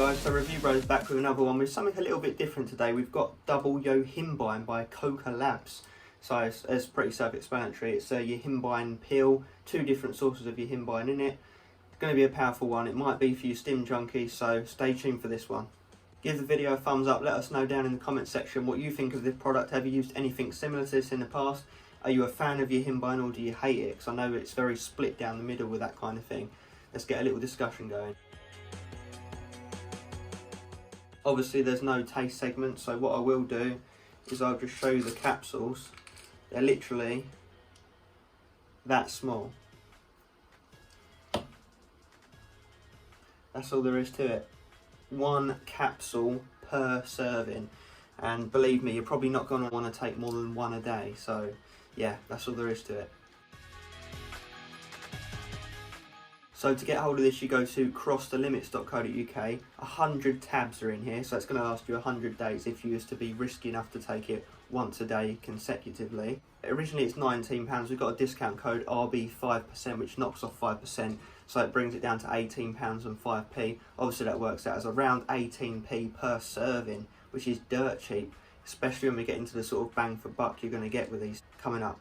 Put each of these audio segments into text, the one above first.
guys, so Review Bros back with another one with something a little bit different today. We've got double Yohimbine by Koka Labs. So it's pretty self-explanatory. It's a Yohimbine pill, 2 different sources of Yohimbine in it. It's going to be a powerful one. It might be for you stim junkies, so stay tuned for this one. Give the video a thumbs up, let us know down in the comment section what you think of this product. Have you used anything similar to this in the past? Are you a fan of Yohimbine or do you hate it? Because I know it's very split down the middle with that kind of thing. Let's get a little discussion going. Obviously there's no taste segment, so what I will do is I'll just show you the capsules. They're literally that small. That's all there is to it. 1 capsule per serving, and believe me, you're probably not going to want to take more than 1 a day, so yeah, that's all there is to it. So to get hold of this, you go to crossthelimits.co.uk. 100 tabs are in here, so it's going to last you 100 days if you was to be risky enough to take it once a day consecutively. Originally it's £19, we've got a discount code RB5%, which knocks off 5%, so it brings it down to £18 and 5p. Obviously that works out as around 18p per serving, which is dirt cheap, especially when we get into the sort of bang for buck you're going to get with these coming up.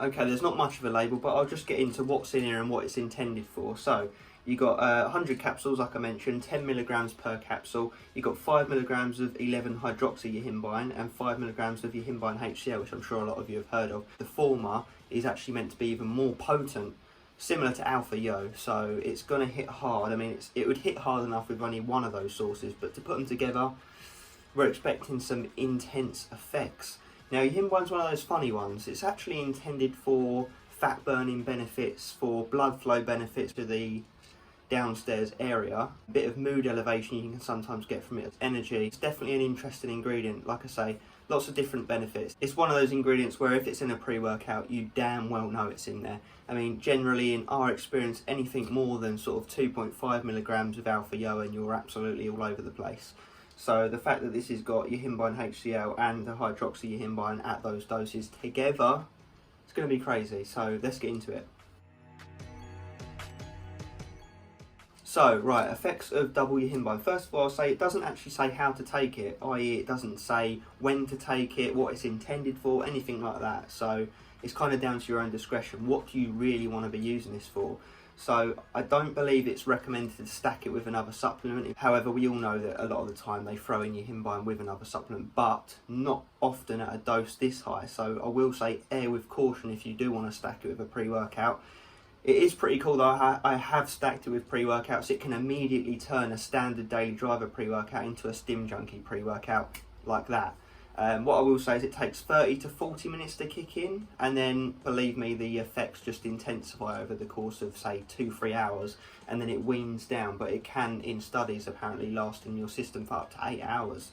Okay, there's not much of a label, but I'll just get into what's in here and what it's intended for. So, you got 100 capsules, like I mentioned, 10 milligrams per capsule. You got 5 milligrams of 11-hydroxy-yohimbine and 5 milligrams of Yohimbine HCl, which I'm sure a lot of you have heard of. The former is actually meant to be even more potent, similar to Alpha Yo, so it's going to hit hard. I mean, it would hit hard enough with only one of those sources, but to put them together, we're expecting some intense effects. Now, Yohimbine's one of those funny ones. It's actually intended for fat burning benefits, for blood flow benefits to the downstairs area. A bit of mood elevation you can sometimes get from it. Energy. It's definitely an interesting ingredient. Like I say, lots of different benefits. It's one of those ingredients where if it's in a pre-workout, you damn well know it's in there. I mean, generally in our experience, anything more than sort of 2.5 milligrams of Alpha Yo and you're absolutely all over the place. So the fact that this has got Yohimbine HCl and the hydroxy-yohimbine at those doses together, it's going to be crazy. So let's get into it. So, right, effects of double Yohimbine. First of all, I'll say it doesn't actually say how to take it, i.e. it doesn't say when to take it, what it's intended for, anything like that. So it's kind of down to your own discretion. What do you really want to be using this for? So I don't believe it's recommended to stack it with another supplement. However, we all know that a lot of the time they throw in Yohimbine with another supplement, but not often at a dose this high. So I will say err with caution if you do want to stack it with a pre-workout. It is pretty cool though. I have stacked it with pre-workouts. It can immediately turn a standard daily driver pre-workout into a stim junkie pre-workout like that. What I will say is it takes 30 to 40 minutes to kick in, and then believe me, the effects just intensify over the course of say 2-3 hours, and then it weans down, but it can in studies apparently last in your system for up to 8 hours.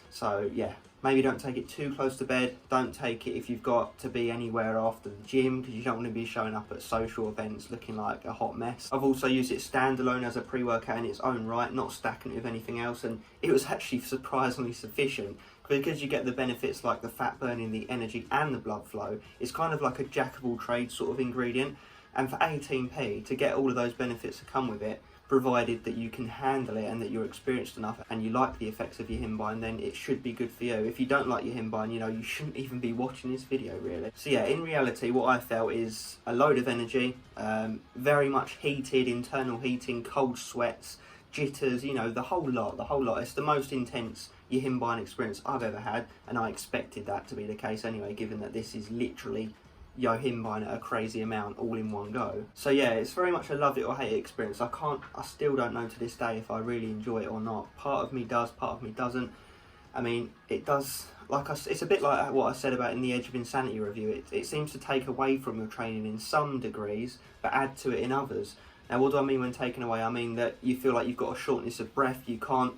So yeah, maybe don't take it too close to bed. Don't take it if you've got to be anywhere after the gym, because you don't want to be showing up at social events looking like a hot mess. I've also used it standalone as a pre-workout in its own right, not stacking it with anything else, and it was actually surprisingly sufficient. Because you get the benefits like the fat burning, the energy and the blood flow. It's kind of like a jack of all trades sort of ingredient, and for 18p to get all of those benefits that come with it, provided that you can handle it and that you're experienced enough and you like the effects of Yohimbine, then it should be good for you. If you don't like Yohimbine, you know, you shouldn't even be watching this video really. So yeah, in reality what I felt is a load of energy, very much heated, internal heating, cold sweats, jitters, you know, the whole lot. It's the most intense Yohimbine experience I've ever had, and I expected that to be the case anyway, given that this is literally Yohimbine at a crazy amount all in one go. So yeah, it's very much a love it or hate it experience. I still don't know to this day if I really enjoy it or not. Part of me does, part of me doesn't. I mean, it does, it's a bit like what I said about in the Edge of Insanity review. It seems to take away from your training in some degrees, but add to it in others. Now, what do I mean when taken away? I mean that you feel like you've got a shortness of breath. You can't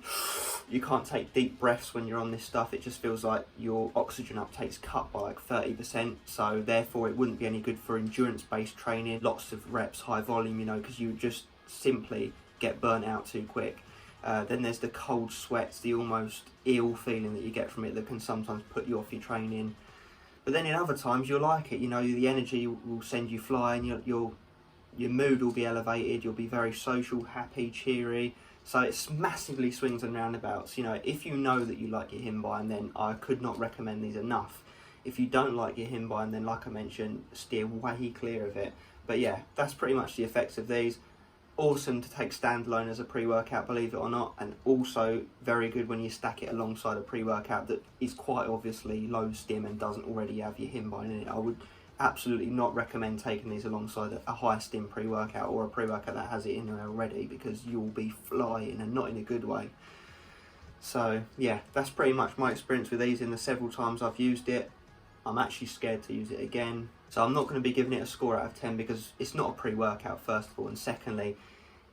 take deep breaths when you're on this stuff. It just feels like your oxygen uptake's cut by like 30%. So therefore, it wouldn't be any good for endurance-based training. Lots of reps, high volume, you know, because you would just simply get burnt out too quick. Then there's the cold sweats, the almost ill feeling that you get from it that can sometimes put you off your training. But then in other times, you'll like it. You know, the energy will send you flying. You'll your mood will be elevated, you'll be very social, happy, cheery. So it's massively swings and roundabouts. You know, if you know that you like Yohimbine, then I could not recommend these enough. If you don't like Yohimbine, then like I mentioned, steer way clear of it. But yeah, that's pretty much the effects of these. Awesome to take standalone as a pre-workout, believe it or not, and also very good when you stack it alongside a pre-workout that is quite obviously low stim and doesn't already have Yohimbine in it. I would absolutely not recommend taking these alongside a high stim pre-workout or a pre-workout that has it in there already, because you'll be flying, and not in a good way. So yeah, that's pretty much my experience with these in the several times I've used it. I'm actually scared to use it again, so I'm not going to be giving it a score out of 10 because it's not a pre-workout, first of all, and secondly,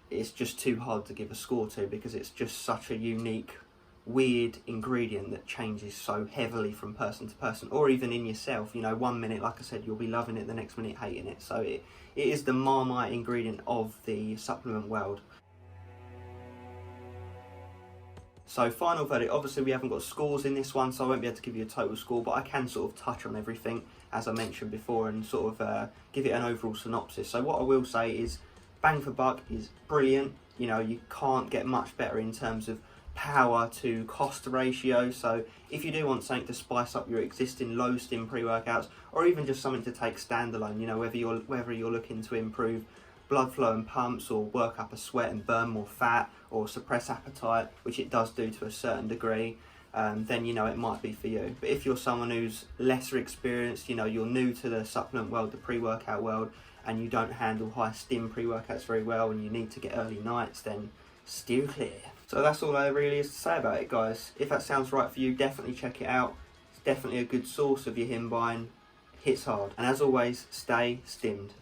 it's just too hard to give a score to because it's just such a unique, weird ingredient that changes so heavily from person to person, or even in yourself. You know, 1 minute, like I said, you'll be loving it, the next minute hating it. So it is the Marmite ingredient of the supplement world. So final verdict, obviously we haven't got scores in this one, so I won't be able to give you a total score, but I can sort of touch on everything as I mentioned before and sort of give it an overall synopsis. So what I will say is, bang for buck is brilliant. You know, you can't get much better in terms of power to cost ratio. So if you do want something to spice up your existing low stim pre-workouts, or even just something to take standalone, you know, whether you're looking to improve blood flow and pumps, or work up a sweat and burn more fat, or suppress appetite, which it does do to a certain degree, then you know it might be for you. But if you're someone who's lesser experienced, you know, you're new to the supplement world, the pre-workout world, and you don't handle high stim pre-workouts very well, and you need to get early nights, then steer clear. So that's all there really is to say about it, guys. If that sounds right for you, definitely check it out. It's definitely a good source of Yohimbine. Hits hard. And as always, stay stimmed.